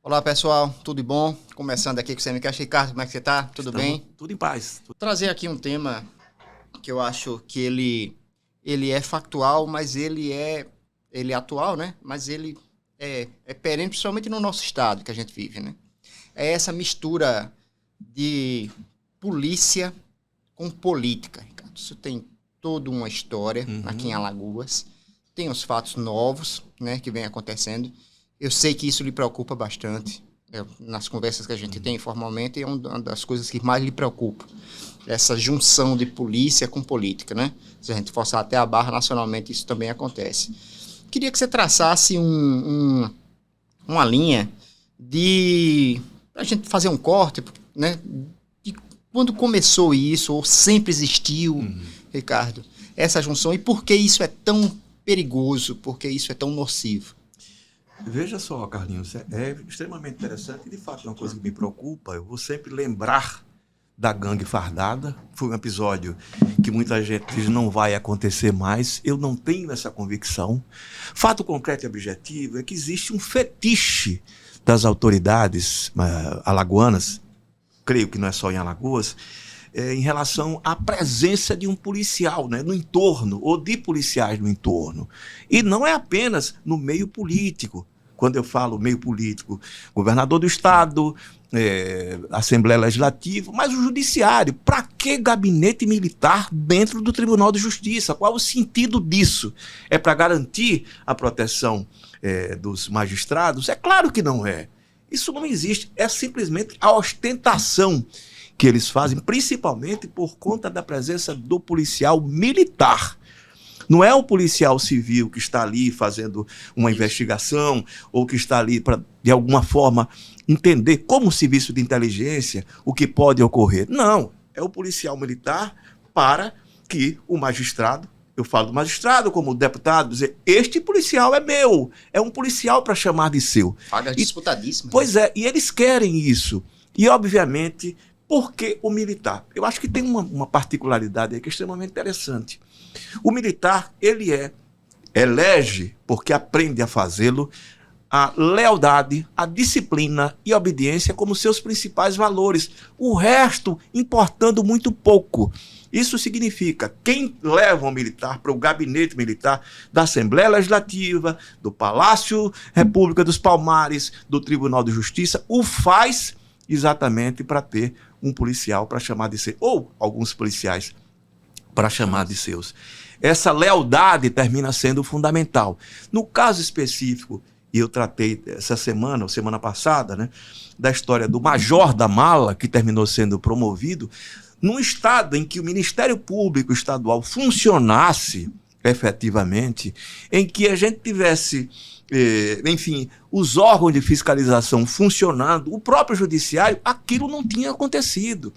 Olá pessoal, tudo bom? Começando aqui com o CMCast. Ricardo, como é que você tá? Tudo bem? Tudo em paz. Vou trazer aqui um tema que eu acho que ele é factual, mas ele é atual, né? Mas ele é perene, principalmente no nosso estado que a gente vive, né? É essa mistura de polícia com política, Ricardo. Isso tem toda uma história aqui em Alagoas. Tem os fatos novos, né, que vem acontecendo. Eu sei que isso lhe preocupa bastante. Nas conversas que a gente tem informalmente, é uma das coisas que mais lhe preocupa. Essa junção de polícia com política, né? Se a gente forçar até a barra, nacionalmente isso também acontece. Queria que você traçasse uma linha pra gente fazer um corte, né? De quando começou isso, ou sempre existiu, Ricardo, essa junção, e por que isso é tão perigoso, por que isso é tão nocivo? Veja só, Carlinhos, é extremamente interessante e, de fato, é uma coisa que me preocupa. Eu vou sempre lembrar da gangue fardada. Foi um episódio que muita gente diz não vai acontecer mais. Eu não tenho essa convicção. Fato concreto e objetivo é que existe um fetiche das autoridades alagoanas, creio que não é só em Alagoas, em relação à presença de um policial, né, no entorno, ou de policiais no entorno. E não é apenas no meio político. Quando eu falo meio político, governador do estado, Assembleia Legislativa, mas o judiciário. Para que gabinete militar dentro do Tribunal de Justiça? Qual o sentido disso? É para garantir a proteção dos magistrados? É claro que não é. Isso não existe. É simplesmente a ostentação que eles fazem, principalmente por conta da presença do policial militar. Não é o policial civil que está ali fazendo uma investigação ou que está ali para, de alguma forma, entender como serviço de inteligência o que pode ocorrer. Não, é o policial militar para que o magistrado, eu falo do magistrado como deputado, dizer, este policial é meu, é um policial para chamar de seu. Paga disputadíssima. Pois é, e eles querem isso. E, obviamente, por que o militar? Eu acho que tem uma particularidade aí que é extremamente interessante. O militar, ele elege, porque aprende a fazê-lo, a lealdade, a disciplina e a obediência como seus principais valores. O resto importando muito pouco. Isso significa, quem leva um militar para o gabinete militar da Assembleia Legislativa, do Palácio República dos Palmares, do Tribunal de Justiça, o faz exatamente para ter um policial para chamar de seu, ou alguns policiais para chamar de seus. Essa lealdade termina sendo fundamental. No caso específico, e eu tratei essa semana, ou semana passada, né, da história do Major da Mala, que terminou sendo promovido, num estado em que o Ministério Público Estadual funcionasse efetivamente, em que a gente tivesse, enfim, os órgãos de fiscalização funcionando, o próprio judiciário, aquilo não tinha acontecido.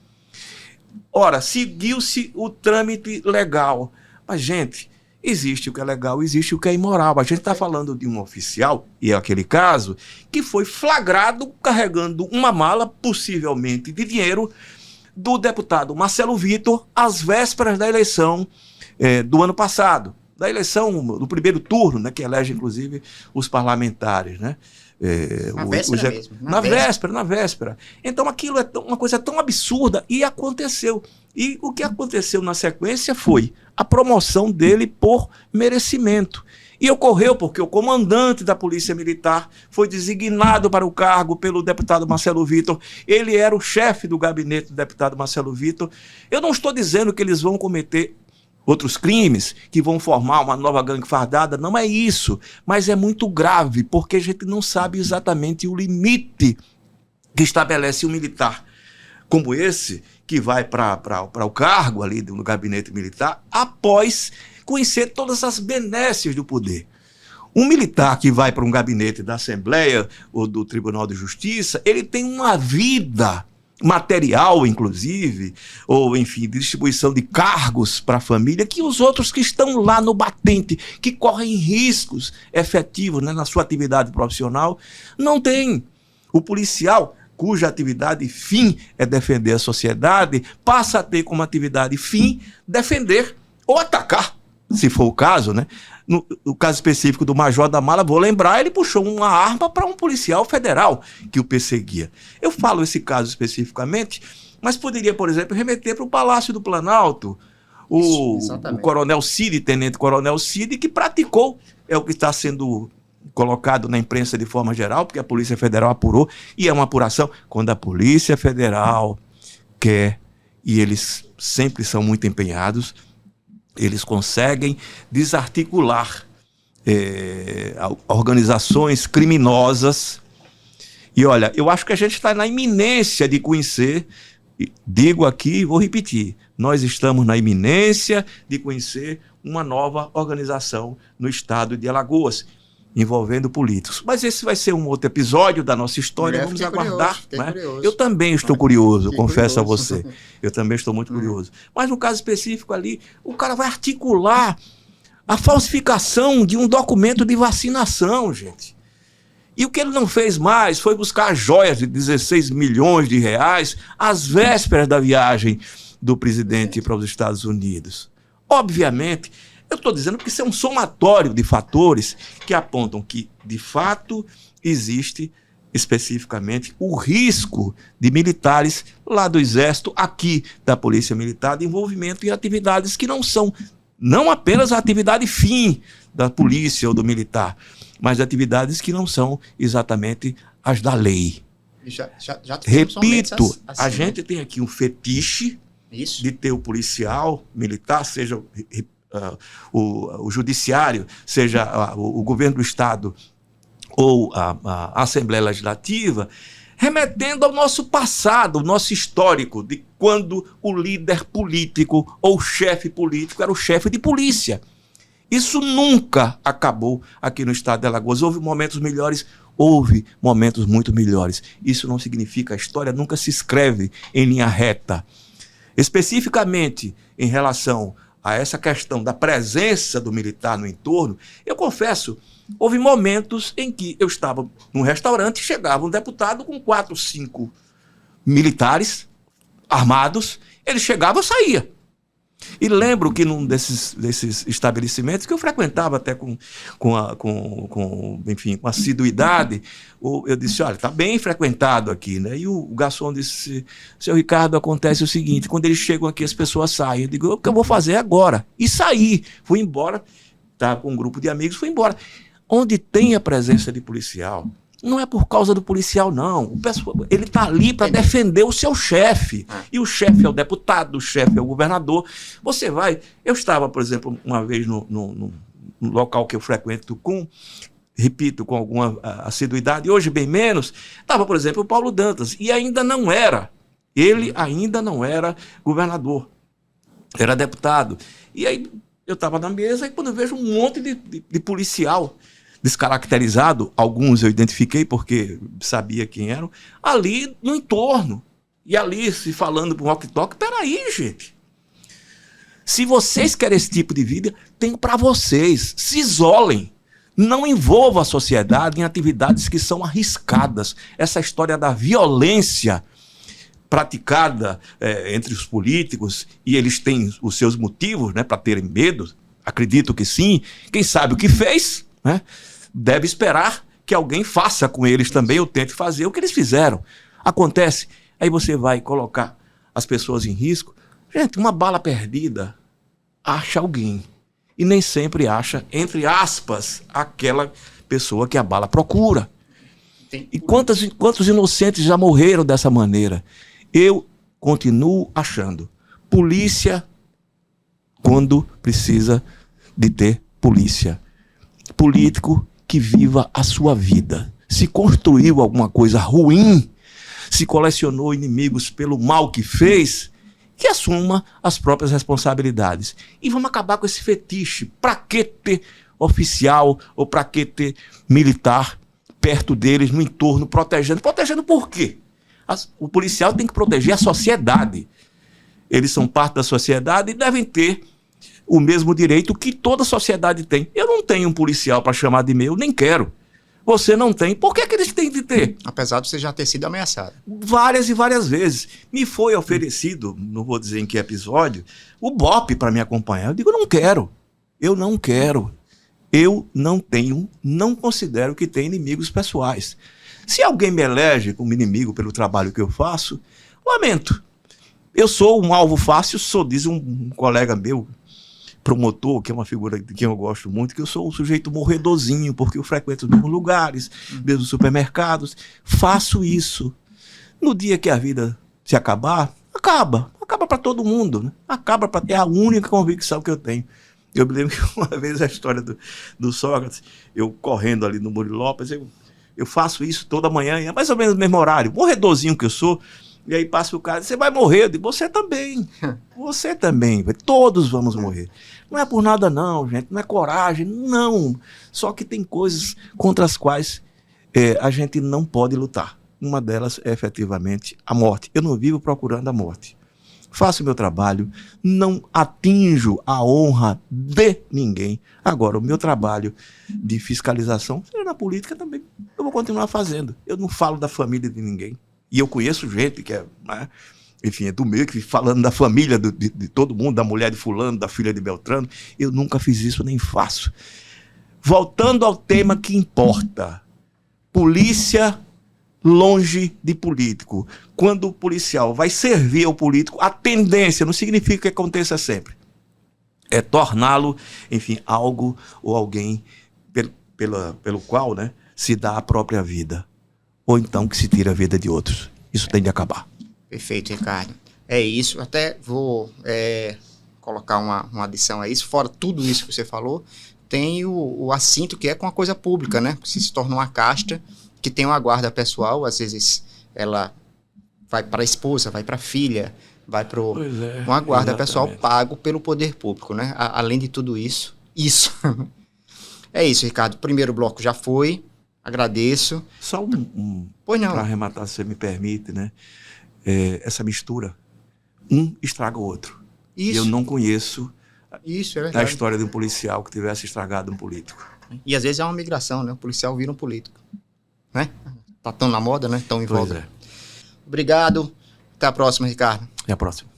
Ora, seguiu-se o trâmite legal. Mas, gente, existe o que é legal, existe o que é imoral. A gente está falando de um oficial, e é aquele caso, que foi flagrado carregando uma mala, possivelmente de dinheiro, do deputado Marcelo Vitor, às vésperas da eleição do ano passado. Da eleição, do primeiro turno, né, que elege, inclusive, os parlamentares, né? Na véspera. Então aquilo é uma coisa tão absurda e aconteceu. E o que aconteceu na sequência foi a promoção dele por merecimento. E ocorreu porque o comandante da Polícia Militar foi designado para o cargo pelo deputado Marcelo Vitor. Ele era o chefe do gabinete do deputado Marcelo Vitor. Eu não estou dizendo que eles vão cometer outros crimes que vão formar uma nova gangue fardada, não é isso, mas é muito grave, porque a gente não sabe exatamente o limite que estabelece um militar como esse, que vai para o cargo ali no gabinete militar, após conhecer todas as benesses do poder. Um militar que vai para um gabinete da Assembleia ou do Tribunal de Justiça, ele tem uma vida material, inclusive, ou, enfim, distribuição de cargos para a família, que os outros que estão lá no batente, que correm riscos efetivos, né, na sua atividade profissional, não tem. O policial, cuja atividade fim é defender a sociedade, passa a ter como atividade fim defender ou atacar. se for o caso, né? No caso específico do Major da Mala, vou lembrar, ele puxou uma arma para um policial federal que o perseguia. Eu falo esse caso especificamente, mas poderia, por exemplo, remeter para o Palácio do Planalto, o Coronel Cid, Tenente Coronel Cid, que praticou, é o que está sendo colocado na imprensa de forma geral, porque a Polícia Federal apurou, e é uma apuração quando a Polícia Federal quer, e eles sempre são muito empenhados, eles conseguem desarticular organizações criminosas. E olha, eu acho que a gente está na iminência de conhecer, digo aqui e vou repetir, nós estamos na iminência de conhecer uma nova organização no estado de Alagoas, envolvendo políticos. Mas esse vai ser um outro episódio da nossa história, vamos aguardar. Curioso, eu também estou curioso, confesso a você. Eu também estou muito curioso. Mas no caso específico ali, o cara vai articular a falsificação de um documento de vacinação, gente. E o que ele não fez mais foi buscar joias de 16 milhões de reais às vésperas da viagem do presidente para os Estados Unidos. Obviamente, eu estou dizendo que isso é um somatório de fatores que apontam que, de fato, existe especificamente o risco de militares lá do Exército, aqui da Polícia Militar, de envolvimento em atividades que não são, não apenas a atividade fim da polícia ou do militar, mas atividades que não são exatamente as da lei. Repito, assim, a gente tem aqui um fetiche de ter o policial militar, seja o judiciário, seja o governo do Estado ou a Assembleia Legislativa, remetendo ao nosso passado, ao nosso histórico, de quando o líder político ou o chefe político era o chefe de polícia. Isso nunca acabou aqui no estado de Alagoas. Houve momentos melhores, houve momentos muito melhores. Isso não significa, a história nunca se escreve em linha reta. Especificamente em relação a essa questão da presença do militar no entorno, eu confesso, houve momentos em que eu estava num restaurante e chegava um deputado com 4, 5 militares armados, ele chegava e saía. E lembro que num desses estabelecimentos que eu frequentava até com assiduidade, eu disse, olha, está bem frequentado aqui, né? E o garçom disse, seu Ricardo, acontece o seguinte, quando eles chegam aqui as pessoas saem. Eu digo, o que eu vou fazer agora? E saí, fui embora, estava com um grupo de amigos, fui embora. Onde tem a presença de policial, não é por causa do policial, não. Ele está ali para defender o seu chefe. E o chefe é o deputado, o chefe é o governador. Você vai... Eu estava, por exemplo, uma vez no local que eu frequento repito, com alguma assiduidade, hoje bem menos, estava, por exemplo, o Paulo Dantas. E ainda não era. Ele ainda não era governador. Era deputado. E aí eu estava na mesa e quando eu vejo um monte de policial descaracterizado, alguns eu identifiquei porque sabia quem eram, ali no entorno. E ali se falando para um walkie-talkie, peraí, gente. Se vocês querem esse tipo de vida, tem para vocês. Se isolem. Não envolvam a sociedade em atividades que são arriscadas. Essa história da violência praticada entre os políticos, e eles têm os seus motivos, né, para terem medo, acredito que sim. Quem sabe o que fez, né? Deve esperar que alguém faça com eles também, ou tente fazer o que eles fizeram. Acontece, aí você vai colocar as pessoas em risco. Gente, uma bala perdida acha alguém. E nem sempre acha, entre aspas, aquela pessoa que a bala procura. E quantos inocentes já morreram dessa maneira? Eu continuo achando. Polícia, quando precisa de ter polícia. Político que viva a sua vida. Se construiu alguma coisa ruim, se colecionou inimigos pelo mal que fez, que assuma as próprias responsabilidades. E vamos acabar com esse fetiche. Para que ter oficial ou para que ter militar perto deles, no entorno, protegendo? Protegendo por quê? O policial tem que proteger a sociedade. Eles são parte da sociedade e devem ter o mesmo direito que toda a sociedade tem. Eu não tenho um policial para chamar de meu, nem quero. Você não tem. Por que eles têm de ter? Apesar de você já ter sido ameaçado. Várias e várias vezes. Me foi oferecido, não vou dizer em que episódio, o BOPE para me acompanhar. Eu digo, não quero. Eu não quero. Eu não tenho, não considero que tenho inimigos pessoais. Se alguém me elege como inimigo pelo trabalho que eu faço, lamento. Eu sou um alvo fácil, diz um colega meu, promotor, que é uma figura de quem eu gosto muito, que eu sou um sujeito morredorzinho, porque eu frequento os mesmos lugares, mesmos supermercados, faço isso. No dia que a vida se acabar, acaba para todo mundo, né? Acaba para ter a única convicção que eu tenho. Eu me lembro que uma vez a história do Sócrates, eu correndo ali no Murilo Lopes, eu faço isso toda manhã, é mais ou menos o mesmo horário, morredorzinho que eu sou, e aí passa o cara, você vai morrer, eu digo, você também, todos vamos morrer. Não é por nada não, gente, não é coragem, não. Só que tem coisas contra as quais a gente não pode lutar. Uma delas é efetivamente a morte. Eu não vivo procurando a morte. Faço o meu trabalho, não atinjo a honra de ninguém. Agora, o meu trabalho de fiscalização, seja na política também, eu vou continuar fazendo. Eu não falo da família de ninguém. E eu conheço gente que é, né, enfim, é do meio, que falando da família de todo mundo, da mulher de fulano, da filha de Beltrano. Eu nunca fiz isso, nem faço. Voltando ao tema que importa. Polícia longe de político. Quando o policial vai servir ao político, a tendência, não significa que aconteça sempre, é torná-lo, enfim, algo ou alguém pelo qual, né, se dá a própria vida. Ou então que se tira a vida de outros. Isso tem de acabar. Perfeito, Ricardo. É isso. Até vou colocar uma adição a isso. Fora tudo isso que você falou, tem o assinto que é com a coisa pública, né? Você se torna uma casta que tem uma guarda pessoal. Às vezes ela vai para a esposa, vai para a filha, vai para uma guarda pessoal pago pelo poder público, né? Além de tudo isso. É isso, Ricardo. O primeiro bloco já foi. Agradeço. Só pois não. Para arrematar, se você me permite, né? Essa mistura. Um estraga o outro. Isso. E eu não conheço a história de um policial que tivesse estragado um político. E às vezes é uma migração, né? O policial vira um político. Né? Tá tão na moda, né? Tão em volta. Pois é. Obrigado. Até a próxima, Ricardo. Até a próxima.